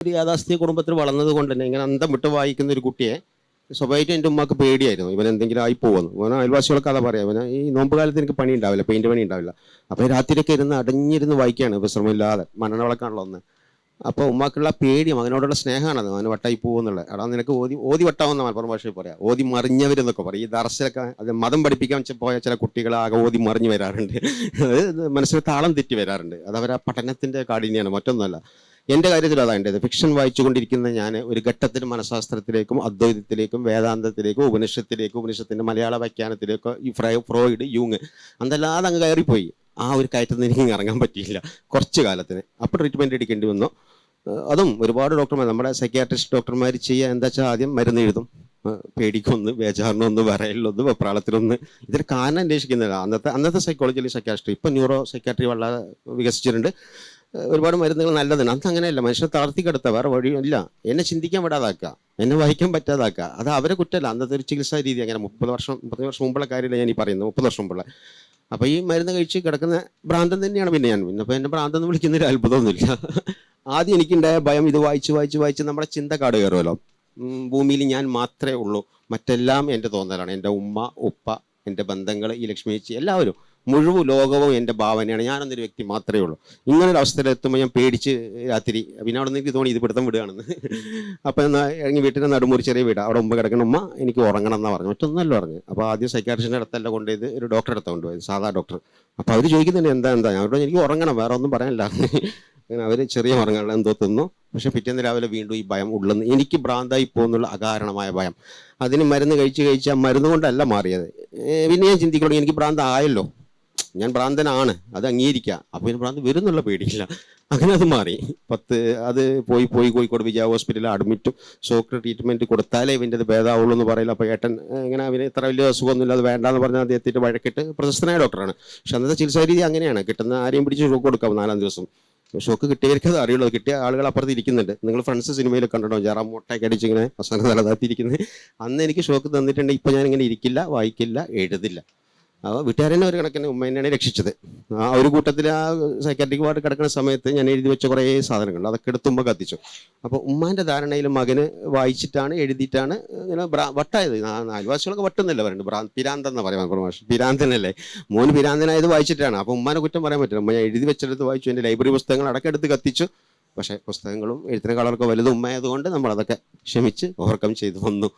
ഒരു യാഥാസ്ഥിക കുടുംബത്തിൽ വളർന്നത് കൊണ്ട് തന്നെ ഇങ്ങനെ അന്തം വിട്ട് വായിക്കുന്ന ഒരു കുട്ടിയെ സ്വാഭാവികമായിട്ടും എൻ്റെ ഉമ്മക്ക് പേടിയായിരുന്നു ഇവൻ എന്തെങ്കിലും ആയി പോകുന്നു. ഇവന് അയൽവാസികളൊക്കെ കഥ പറയാം, ഇവന് ഈ നോമ്പ് കാലത്ത് എനിക്ക് പണി ഉണ്ടാവില്ല, പെയിന്റ് പണി ഉണ്ടാവില്ല. അപ്പോൾ രാത്രിയൊക്കെ ഇരുന്ന് അടഞ്ഞിരുന്ന് വായിക്കുകയാണ് വിശ്രമമില്ലാതെ, മണ്ണെണ്ണ ഒന്ന്. അപ്പോൾ ഉമ്മാക്കുള്ള പേടി മകനോടുള്ള സ്നേഹമാണത്, അവന് വട്ടായി പോകുന്നുള്ളത്. എടാ നിനക്ക് ഓതി വട്ടാവുന്ന മലപ്പുറം ഭാഷയിൽ പറയാം, ഓതി മറിഞ്ഞവരെന്നൊക്കെ പറയും. ഈ ദർശനൊക്കെ അത് മതം പഠിപ്പിക്കാൻ പോയ ചില കുട്ടികൾ ആകെ ഓതി മറിഞ്ഞ് വരാറുണ്ട്. അത് മനസ്സിൽ താളം തെറ്റി വരാറുണ്ട്. അത് അവരാ പഠനത്തിൻ്റെ കാഠിന്യമാണ്, മറ്റൊന്നുമല്ല. എൻ്റെ കാര്യത്തിൽ അതാണ് എൻ്റെ ഫിക്ഷൻ വായിച്ചുകൊണ്ടിരിക്കുന്ന ഞാൻ ഒരു ഘട്ടത്തിൽ മനഃശാസ്ത്രത്തിലേക്കും അദ്വൈതത്തിലേക്കും വേദാന്തത്തിലേക്കും ഉപനിഷത്തിൻ്റെ മലയാള വ്യാഖ്യാനത്തിലേക്കോ ഈ ഫ്രോയിഡ്, യൂങ് അതല്ലാതെ അങ്ങ് കയറിപ്പോയി. ആ ഒരു കയറ്റത്തിൽ നിന്ന് എനിക്ക് ഇറങ്ങാൻ പറ്റിയില്ല കുറച്ച് കാലത്തിന്. അപ്പോൾ ട്രീറ്റ്മെൻറ്റ് എടുക്കേണ്ടി വന്നു. അതും ഒരുപാട് ഡോക്ടർമാർ, നമ്മുടെ സൈക്യാട്രിസ്റ്റ് ഡോക്ടർമാർ ചെയ്യുക എന്താ വെച്ചാൽ ആദ്യം മരുന്ന് എഴുതും, പേടിക്കൊന്ന്, ബേജാറിനൊന്ന്, വിറയലൊന്ന്, വെപ്രാളത്തിലൊന്ന്. ഇതിന് കാരണം അന്വേഷിക്കുന്നില്ല. അന്നത്തെ സൈക്കോളജിയിൽ സൈക്യാട്രി, ഇപ്പം ന്യൂറോ സൈക്യാട്രി വളരെ വികസിച്ചിട്ടുണ്ട്. ഒരുപാട് മരുന്നുകൾ നല്ലതാണ്. അന്ന് അങ്ങനെയല്ല, മനുഷ്യനെ തളർത്തിക്കെടുത്ത വേറെ വഴിയില്ല. എന്നെ ചിന്തിക്കാൻ വിടാതാക്കുക, എന്നെ വായിക്കാൻ പറ്റാതാക്കുക, അത് അവരെ കുറ്റമല്ല. അന്നത്തെ ഒരു ചികിത്സാ രീതി അങ്ങനെ 30 വർഷം മുമ്പുള്ള കാര്യമില്ല ഞാൻ ഈ പറയുന്നത്, 30 വർഷം മുമ്പുള്ള. അപ്പോൾ ഈ മരുന്ന് കഴിച്ച് കിടക്കുന്ന ഭ്രാന്തൻ തന്നെയാണ് പിന്നെ ഞാൻ. പിന്നെ അപ്പോൾ എന്നെ ഭ്രാന്തെന്ന് വിളിക്കുന്നൊരു അത്ഭുതമൊന്നുമില്ല. ആദ്യം എനിക്കുണ്ടായ ഭയം, ഇത് വായിച്ച് നമ്മുടെ ചിന്ത കാട് കയറുമല്ലോ. ഭൂമിയിൽ ഞാൻ മാത്രമേ ഉള്ളൂ, മറ്റെല്ലാം എൻ്റെ തോന്നലാണ്. എൻ്റെ ഉമ്മ, ഉപ്പ, എൻ്റെ ബന്ധങ്ങൾ, ഈ ലക്ഷ്മി ചേച്ചി, എല്ലാവരും, മുഴുവൻ ലോകവും എൻ്റെ ഭാവനയാണ്. ഞാനെന്നൊരു വ്യക്തി മാത്രമേ ഉള്ളൂ. ഇങ്ങനൊരു അവസ്ഥയിലെത്തുമ്പോൾ ഞാൻ പേടിച്ച് രാത്രി, പിന്നെ അവിടെ നിന്ന് എനിക്ക് തോന്നി ഇത് പിടുത്തം വിടുകയാണെന്ന്. അപ്പോൾ എന്നാൽ ഇറങ്ങി വീട്ടിൻ്റെ നടുമൊരു ചെറിയ വീടാണ്, അവിടെ മുമ്പ് കിടക്കണം, ഉമ്മ എനിക്ക് ഉറങ്ങണം എന്നാണ് പറഞ്ഞു, മറ്റൊന്നല്ല പറഞ്ഞു. അപ്പോൾ ആദ്യം സൈക്കാട്രിസ്റ്റിൻ്റെ അടുത്തല്ല കൊണ്ടുപോയത്, ഒരു ഡോക്ടറെ അടുത്ത് കൊണ്ടുപോയത്, സാധാ ഡോക്ടർ. അപ്പോൾ അവർ ചോദിക്കുന്നുണ്ട് എന്താ ഞാൻ പറഞ്ഞു എനിക്ക് ഉറങ്ങണം, വേറെ ഒന്നും പറയാനില്ല. അങ്ങനെ അവർ ചെറിയ ഉറങ്ങാനുള്ള എന്തോ തിന്നു. പക്ഷെ പിറ്റേന്ന് രാവിലെ വീണ്ടും ഈ ഭയം ഉള്ളെന്ന്, എനിക്ക് ഭ്രാന്തായി പോകുന്നുള്ള അകാരണമായ ഭയം. അതിന് മരുന്ന് കഴിച്ച് ആ മരുന്ന് കൊണ്ടല്ല മാറിയത്. പിന്നെ ഞാൻ ചിന്തിക്കണം, എനിക്ക് ഭ്രാന്തായല്ലോ, ഞാൻ ഭ്രാന്തനാണ്, അത് അംഗീകരിക്കുക. അപ്പോൾ ഇതിന് ഭ്രാന്ത് വരുന്നുള്ള പേടിയില്ല. അങ്ങനെ അത് മാറി. അത് പോയി കോഴിക്കോട് വിജയ ഹോസ്പിറ്റലിൽ അഡ്മിറ്റും ഷോക്ക് ട്രീറ്റ്മെൻറ്റ് കൊടുത്താലേ ഇവൻ്റെ അത് ഭേദമാവുള്ളൂ എന്ന് പറയില്ല. അപ്പോൾ ഏട്ടൻ ഇങ്ങനെ അവന് ഇത്ര വലിയ അസുഖമൊന്നുമില്ല, അത് വേണ്ടാന്ന് പറഞ്ഞാൽ അദ്ദേഹത്തിൻ്റെ വഴക്കിട്ട് പ്രശസ്തനായ ഡോക്ടറാണ്. പക്ഷെ അന്നത്തെ ചികിത്സാ രീതി അങ്ങനെയാണ്, കിട്ടുന്ന ആരെയും പിടിച്ച് ഷോക്ക് കൊടുക്കാം 4 ദിവസം. ഷോക്ക് കിട്ടിയവർക്ക് അത് അറിയുള്ളൂ, കിട്ടിയ ആളുകൾ അപ്പുറത്ത് ഇരിക്കുന്നുണ്ട്. നിങ്ങൾ ഫ്രണ്ട്സ് സിനിമയിൽ കണ്ടോ, ജറാം മുട്ടയൊക്കെ അടിച്ച് ഇങ്ങനെ അവസാനം തലതാത്തിരിക്കുന്നത്. അന്ന് എനിക്ക് ഷോക്ക് തന്നിട്ടുണ്ട്. ഇപ്പം ഞാനിങ്ങനെ ഇരിക്കില്ല, വായിക്കില്ല, എഴുതില്ല. അപ്പോൾ വീട്ടുകാരനെ ഒരു കണക്കിന് ഉമ്മേനെയാണ് രക്ഷിച്ചത്. ആ ഒരു കൂട്ടത്തിൽ ആ സൈക്കാട്രിക് വാർഡ് കിടക്കുന്ന സമയത്ത് ഞാൻ എഴുതി വെച്ച കുറേ സാധനങ്ങൾ അതൊക്കെ എടുത്തുമ്പോൾ കത്തിച്ചു. അപ്പോൾ ഉമ്മാൻ്റെ ധാരണയിൽ മകന് വായിച്ചിട്ടാണ് എഴുതിയിട്ടാണ് ഇങ്ങനെ വട്ടായത്. അയൽവാസികളൊക്കെ വട്ടുന്നില്ല പറയുന്നത്, പിരാന്തെന്നാണ് പറയാൻ, പിരാന്തനല്ലേ മോന്, പിരാന്തനായത് വായിച്ചിട്ടാണ്. അപ്പോൾ ഉമ്മാനെ കുറ്റം പറയാൻ പറ്റില്ല. ഉമ്മ ഞാൻ എഴുതി വെച്ചെടുത്ത് വായിച്ചു, എൻ്റെ ലൈബ്രറി പുസ്തകങ്ങൾ അടക്കെടുത്ത് കത്തിച്ചു. പക്ഷേ പുസ്തകങ്ങളും എഴുത്തിനേക്കാളൊക്കെ വലുത് ഉമ്മയായതുകൊണ്ട് നമ്മളതൊക്കെ ക്ഷമിച്ച് ഓവർകം ചെയ്തു വന്നു.